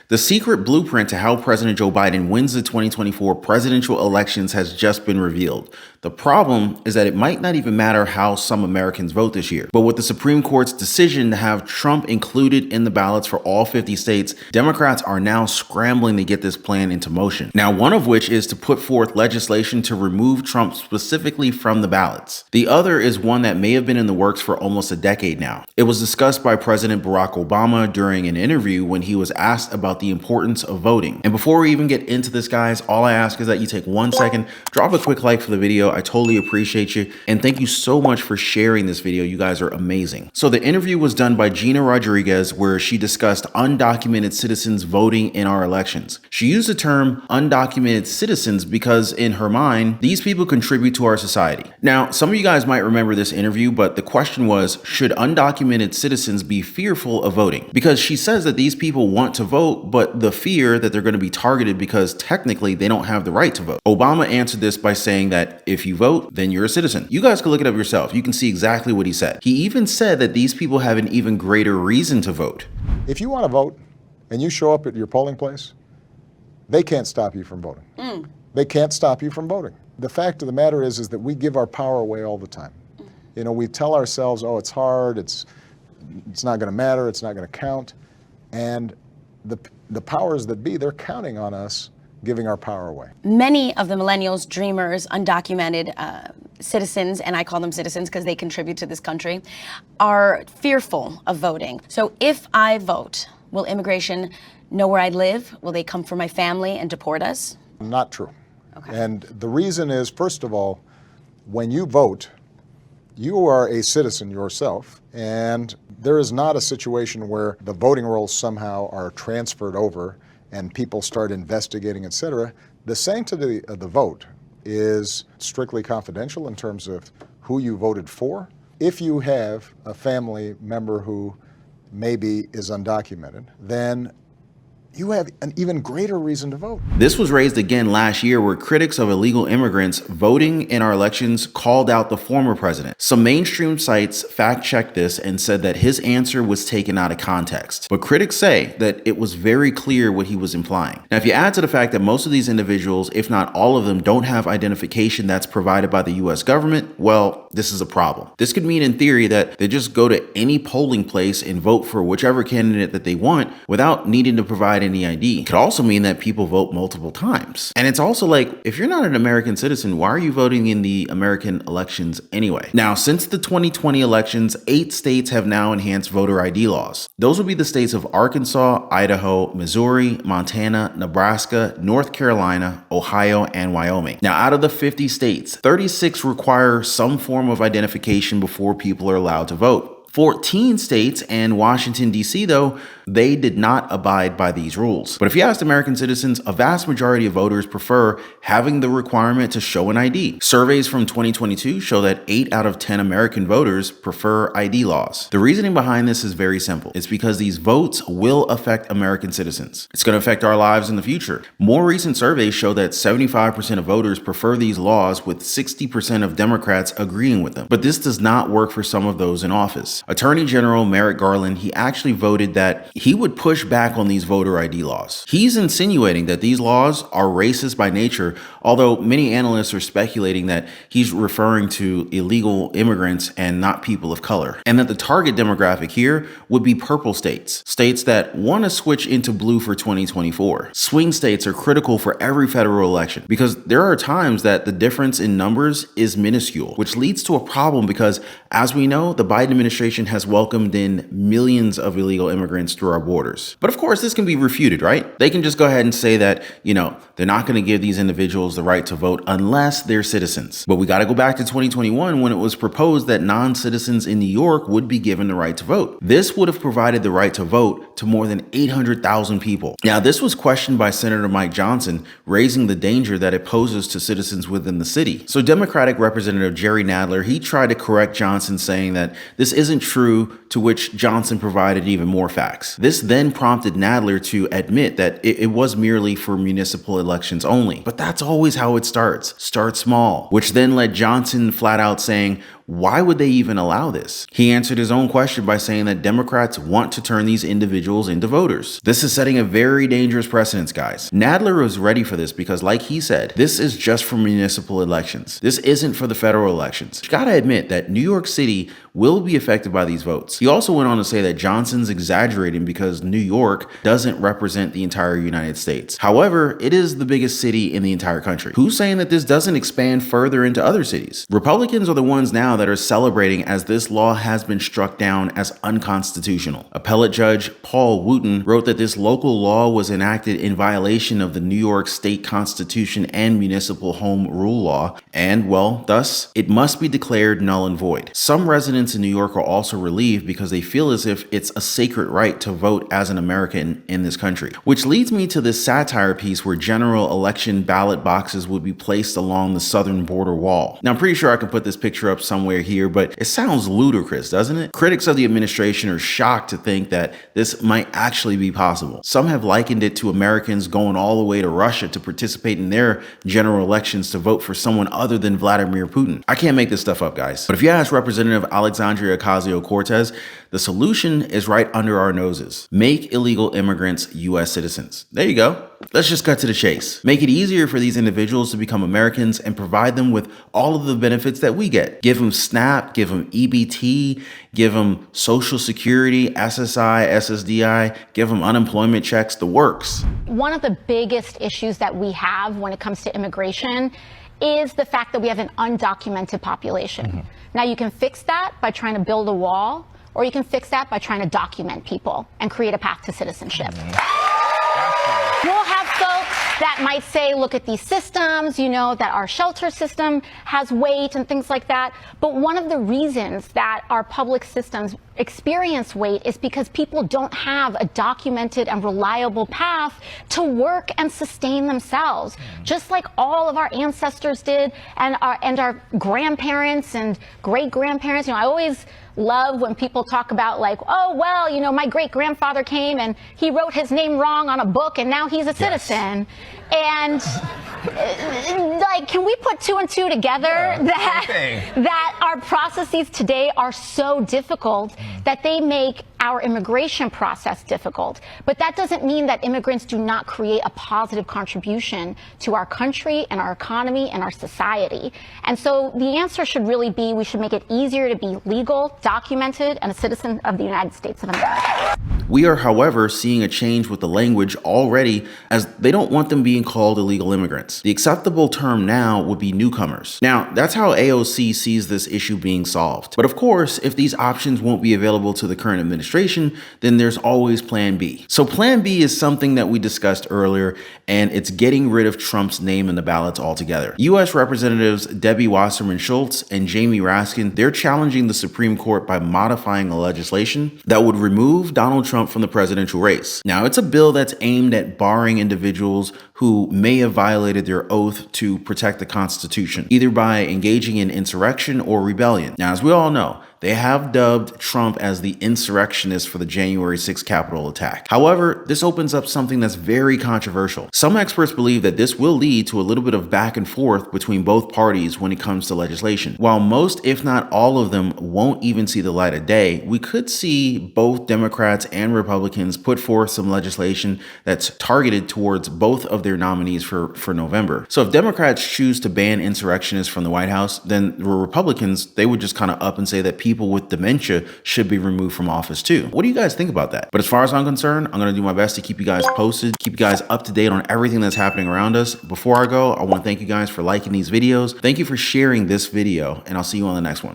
The secret blueprint to how President Joe Biden wins the 2024 presidential elections has just been revealed. The problem is that it might not even matter how some Americans vote this year. But with the Supreme Court's decision to have Trump included in the ballots for all 50 states, Democrats are now scrambling to get this plan into motion. Now, one of which is to put forth legislation to remove Trump specifically from the ballots. The other is one that may have been in the works for almost a decade now. It was discussed by President Barack Obama during an interview when he was asked about the importance of voting. And before we even get into this, guys, all I ask is that you take 1 second, drop a quick like for the video. I totally appreciate you. And thank you so much for sharing this video. You guys are amazing. So the interview was done by Gina Rodriguez, where she discussed undocumented citizens voting in our elections. She used the term undocumented citizens because in her mind, these people contribute to our society. Now, some of you guys might remember this interview, but the question was, should undocumented citizens be fearful of voting? Because she says that these people want to vote, but the fear that they're going to be targeted because technically they don't have the right to vote. Obama answered this by saying that if you vote, then you're a citizen. You guys can look it up yourself. You can see exactly what he said. He even said that these people have an even greater reason to vote. If you want to vote and you show up at your polling place, they can't stop you from voting. They can't stop you from voting. The fact of the matter is that we give our power away all the time. You know, we tell ourselves, oh, it's hard, it's not going to matter, it's not going to count. And the powers that be, they're counting on us giving our power away. Many of the millennials, dreamers, undocumented citizens, and I call them citizens because they contribute to this country, are fearful of voting. So if I vote, will immigration know where I live? Will they come for my family and deport us? Not true. Okay. And the reason is, first of all, when you vote, you are a citizen yourself, and there is not a situation where the voting rolls somehow are transferred over and people start investigating, etc. The sanctity of the vote is strictly confidential in terms of who you voted for. If you have a family member who maybe is undocumented, then you have an even greater reason to vote. This was raised again last year, where critics of illegal immigrants voting in our elections called out the former president. Some mainstream sites fact-checked this and said that his answer was taken out of context. But critics say that it was very clear what he was implying. Now, if you add to the fact that most of these individuals, if not all of them, don't have identification that's provided by the US government, well, this is a problem. This could mean in theory that they just go to any polling place and vote for whichever candidate that they want without needing to provide any ID. It could also mean that people vote multiple times. And it's also like, if you're not an American citizen, why are you voting in the American elections anyway? Now, since the 2020 elections, 8 states have now enhanced voter ID laws. Those would be the states of Arkansas, Idaho, Missouri, Montana, Nebraska, North Carolina, Ohio, and Wyoming. Now, out of the 50 states, 36 require some form of identification before people are allowed to vote. 14 states and Washington, D.C., though, they did not abide by these rules. But if you asked American citizens, a vast majority of voters prefer having the requirement to show an ID. Surveys from 2022 show that 8 out of 10 American voters prefer ID laws. The reasoning behind this is very simple. It's because these votes will affect American citizens. It's going to affect our lives in the future. More recent surveys show that 75% of voters prefer these laws, with 60% of Democrats agreeing with them. But this does not work for some of those in office. Attorney General Merrick Garland, he actually voted that he would push back on these voter ID laws. He's insinuating that these laws are racist by nature, although many analysts are speculating that he's referring to illegal immigrants and not people of color, and that the target demographic here would be purple states, states that want to switch into blue for 2024. Swing states are critical for every federal election because there are times that the difference in numbers is minuscule, which leads to a problem because, as we know, the Biden administration has welcomed in millions of illegal immigrants through our borders. But of course, this can be refuted, right? They can just go ahead and say that, they're not going to give these individuals the right to vote unless they're citizens. But we got to go back to 2021 when it was proposed that non-citizens in New York would be given the right to vote. This would have provided the right to vote to more than 800,000 people. Now, this was questioned by Senator Mike Johnson, raising the danger that it poses to citizens within the city. So Democratic Representative Jerry Nadler, he tried to correct Johnson, saying that this isn't true, to which Johnson provided even more facts. This then prompted Nadler to admit that it was merely for municipal elections only. But that's always how it starts. Start small, which then led Johnson flat out saying, Why would they even allow this? He answered his own question by saying that Democrats want to turn these individuals into voters. This is setting a very dangerous precedent, guys. Nadler was ready for this because, like he said, this is just for municipal elections. This isn't for the federal elections. You gotta admit that New York City will be affected by these votes. He also went on to say that Johnson's exaggerating because New York doesn't represent the entire United States. However, it is the biggest city in the entire country. Who's saying that this doesn't expand further into other cities? Republicans are the ones now that are celebrating as this law has been struck down as unconstitutional. Appellate Judge Paul Wooten wrote that this local law was enacted in violation of the New York State Constitution and municipal home rule law, and, well, thus, it must be declared null and void. Some residents in New York are also relieved because they feel as if it's a sacred right to vote as an American in this country. Which leads me to this satire piece where general election ballot boxes would be placed along the southern border wall. Now, I'm pretty sure I can put this picture up somewhere here, but it sounds ludicrous, doesn't it? Critics of the administration are shocked to think that this might actually be possible. Some have likened it to Americans going all the way to Russia to participate in their general elections to vote for someone other than Vladimir Putin. I can't make this stuff up, guys. But if you ask Representative Alexandria Ocasio-Cortez, the solution is right under our noses. Make illegal immigrants U.S. citizens. There you go. Let's just cut to the chase. Make it easier for these individuals to become Americans and provide them with all of the benefits that we get. Give them SNAP, give them EBT, give them Social Security, SSI, SSDI, give them unemployment checks, the works. One of the biggest issues that we have when it comes to immigration is the fact that we have an undocumented population. Now, you can fix that by trying to build a wall, or you can fix that by trying to document people and create a path to citizenship. We'll have folks that might say, look at these systems, you know, that our shelter system has weight and things like that. But one of the reasons that our public systems experience weight is because people don't have a documented and reliable path to work and sustain themselves, just like all of our ancestors did, and our grandparents and great-grandparents. You know, I always love when people talk about, like, oh, well, you know, my great-grandfather came and he wrote his name wrong on a book and now he's a citizen. And like, can we put two and two together, that our processes today are so difficult that they make our immigration process difficult? But that doesn't mean that immigrants do not create a positive contribution to our country and our economy and our society. And so the answer should really be, we should make it easier to be legal, documented, and a citizen of the United States of America. We are, however, seeing a change with the language already, as they don't want them being called illegal immigrants. The acceptable term now would be newcomers. Now, that's how AOC sees this issue being solved. But of course, if these options won't be available to the current administration, then there's always Plan B. So Plan B is something that we discussed earlier, and it's getting rid of Trump's name in the ballots altogether. U.S. Representatives Debbie Wasserman Schultz and Jamie Raskin, they're challenging the Supreme Court by modifying a legislation that would remove Donald Trump from the presidential race. Now, it's a bill that's aimed at barring individuals who may have violated their oath to protect the Constitution, either by engaging in insurrection or rebellion. Now, as we all know, they have dubbed Trump as the insurrectionist for the January 6th Capitol attack. However, this opens up something that's very controversial. Some experts believe that this will lead to a little bit of back and forth between both parties when it comes to legislation. While most, if not all of them, won't even see the light of day, we could see both Democrats and Republicans put forth some legislation that's targeted towards both of their nominees for November. So if Democrats choose to ban insurrectionists from the White House, then the Republicans, they would just kind of up and say that people with dementia should be removed from office too. What do you guys think about that? But as far as I'm concerned, I'm going to do my best to keep you guys posted, keep you guys up to date on everything that's happening around us. Before I go, I want to thank you guys for liking these videos. Thank you for sharing this video, and I'll see you on the next one.